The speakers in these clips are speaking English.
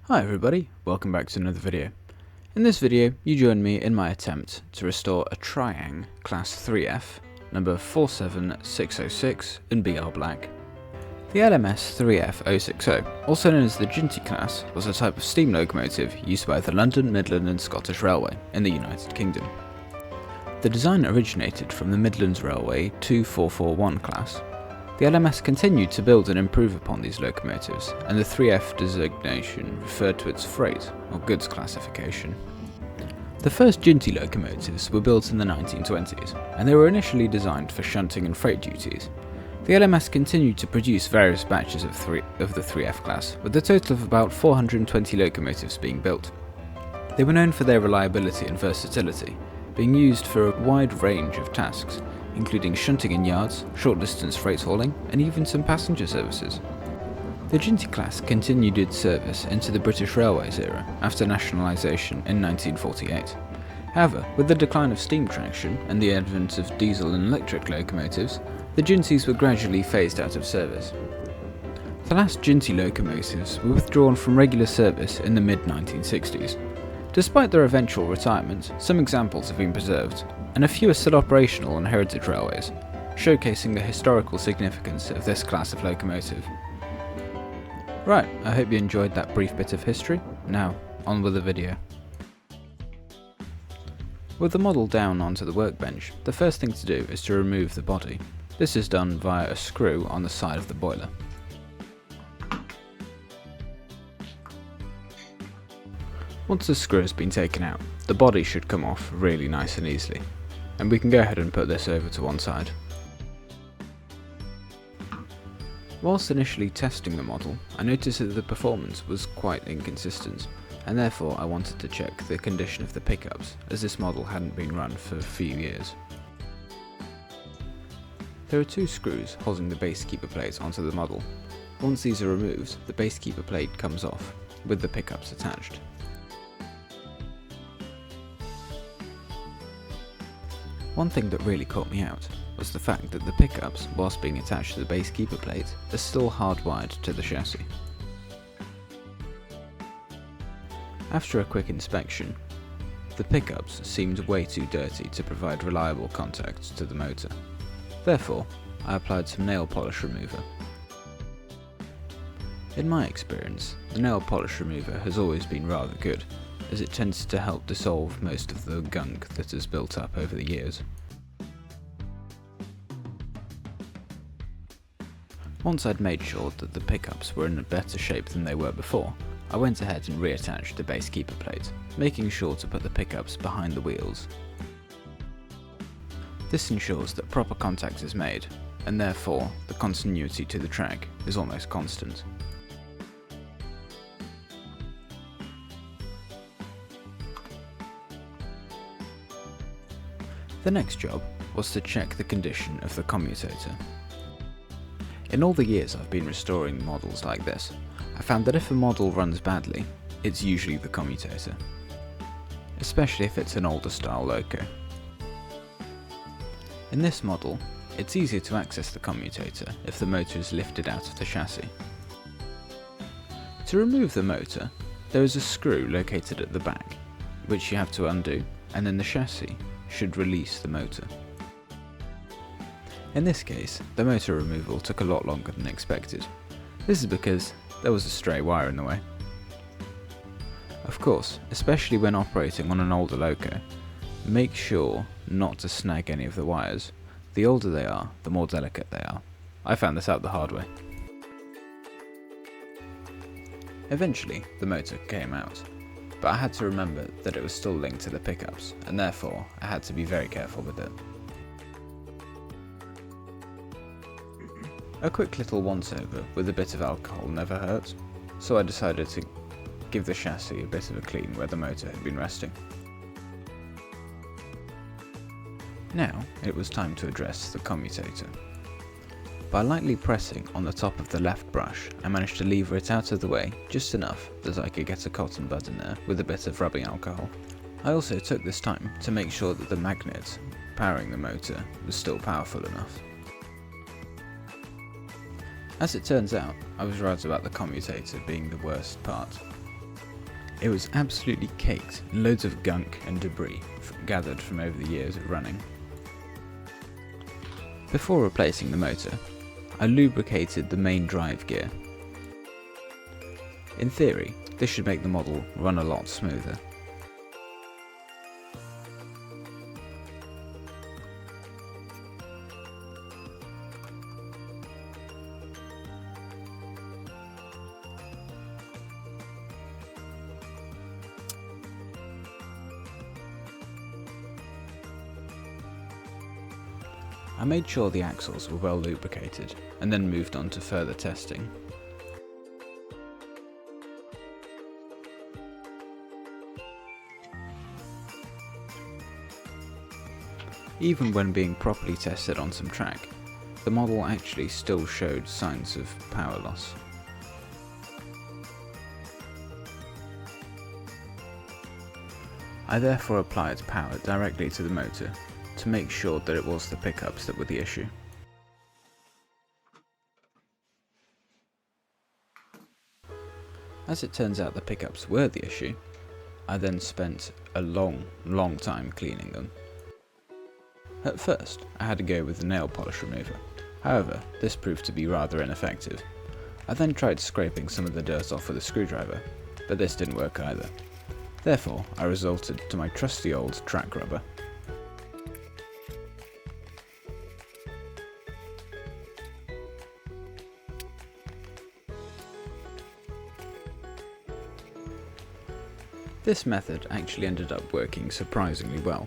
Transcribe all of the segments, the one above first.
Hi everybody, welcome back to another video. In this video, you join me in my attempt to restore a Triang Class 3F, number 47606 in BR Black. The LMS 3F060, also known as the Jinty class, was a type of steam locomotive used by the London, Midland and Scottish Railway in the United Kingdom. The design originated from the Midlands Railway 2441 class. The LMS continued to build and improve upon these locomotives, and the 3F designation referred to its freight or goods classification. The first Jinty locomotives were built in the 1920s, and they were initially designed for shunting and freight duties. The LMS continued to produce various batches of the 3F class, with a total of about 420 locomotives being built. They were known for their reliability and versatility, being used for a wide range of tasks, including shunting in yards, short-distance freight hauling, and even some passenger services. The Jinty class continued its service into the British Railways era after nationalisation in 1948. However, with the decline of steam traction and the advent of diesel and electric locomotives, the Jintys were gradually phased out of service. The last Jinty locomotives were withdrawn from regular service in the mid-1960s. Despite their eventual retirement, some examples have been preserved, and a few are still operational on heritage railways, showcasing the historical significance of this class of locomotive. Right, I hope you enjoyed that brief bit of history. Now, on with the video. With the model down onto the workbench, the first thing to do is to remove the body. This is done via a screw on the side of the boiler. Once the screw has been taken out, the body should come off really nice and easily, and we can go ahead and put this over to one side. Whilst initially testing the model, I noticed that the performance was quite inconsistent, and therefore I wanted to check the condition of the pickups, as this model hadn't been run for a few years. There are two screws holding the base keeper plate onto the model. Once these are removed, the base keeper plate comes off, with the pickups attached. One thing that really caught me out was the fact that the pickups, whilst being attached to the base keeper plate, are still hardwired to the chassis. After a quick inspection, the pickups seemed way too dirty to provide reliable contact to the motor. Therefore, I applied some nail polish remover. In my experience, the nail polish remover has always been rather good, as it tends to help dissolve most of the gunk that has built up over the years. Once I'd made sure that the pickups were in a better shape than they were before, I went ahead and reattached the base keeper plate, making sure to put the pickups behind the wheels. This ensures that proper contact is made, and therefore the continuity to the track is almost constant. The next job was to check the condition of the commutator. In all the years I've been restoring models like this, I found that if a model runs badly, it's usually the commutator, especially if it's an older style loco. In this model, it's easier to access the commutator if the motor is lifted out of the chassis. To remove the motor, there is a screw located at the back, which you have to undo, and then the chassis should release the motor. In this case, the motor removal took a lot longer than expected. This is because there was a stray wire in the way. Of course, especially when operating on an older loco, make sure not to snag any of the wires. The older they are, the more delicate they are. I found this out the hard way. Eventually, the motor came out, but I had to remember that it was still linked to the pickups, and therefore I had to be very careful with it. A quick little once-over with a bit of alcohol never hurts, so I decided to give the chassis a bit of a clean where the motor had been resting. Now it was time to address the commutator. By lightly pressing on the top of the left brush, I managed to lever it out of the way just enough that I could get a cotton bud in there with a bit of rubbing alcohol. I also took this time to make sure that the magnet powering the motor was still powerful enough. As it turns out, I was right about the commutator being the worst part. It was absolutely caked in loads of gunk and debris gathered from over the years of running. Before replacing the motor, I lubricated the main drive gear. In theory, this should make the model run a lot smoother. I made sure the axles were well lubricated and then moved on to further testing. Even when being properly tested on some track, the model actually still showed signs of power loss. I therefore applied power directly to the motor to make sure that it was the pickups that were the issue. As it turns out the pickups were the issue, I then spent a long time cleaning them. At first, I had to go with the nail polish remover. However, this proved to be rather ineffective. I then tried scraping some of the dirt off with a screwdriver, but this didn't work either. Therefore, I resorted to my trusty old track rubber. This method actually ended up working surprisingly well,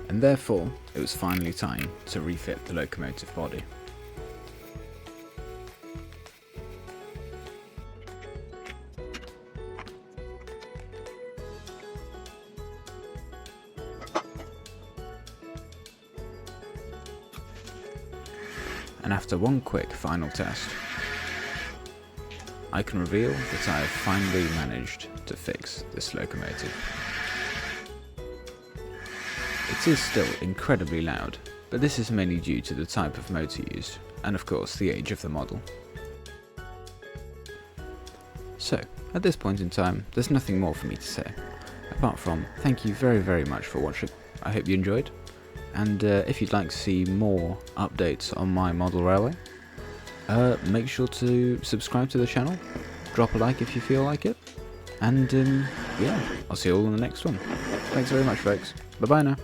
and therefore it was finally time to refit the locomotive body. And after one quick final test, I can reveal that I have finally managed to fix this locomotive. It is still incredibly loud, but this is mainly due to the type of motor used, and of course the age of the model. So, at this point in time, there's nothing more for me to say, apart from thank you very much for watching. I hope you enjoyed, and if you'd like to see more updates on my model railway, make sure to subscribe to the channel, drop a like if you feel like it, and yeah, I'll see you all in the next one. Thanks very much folks, bye bye now.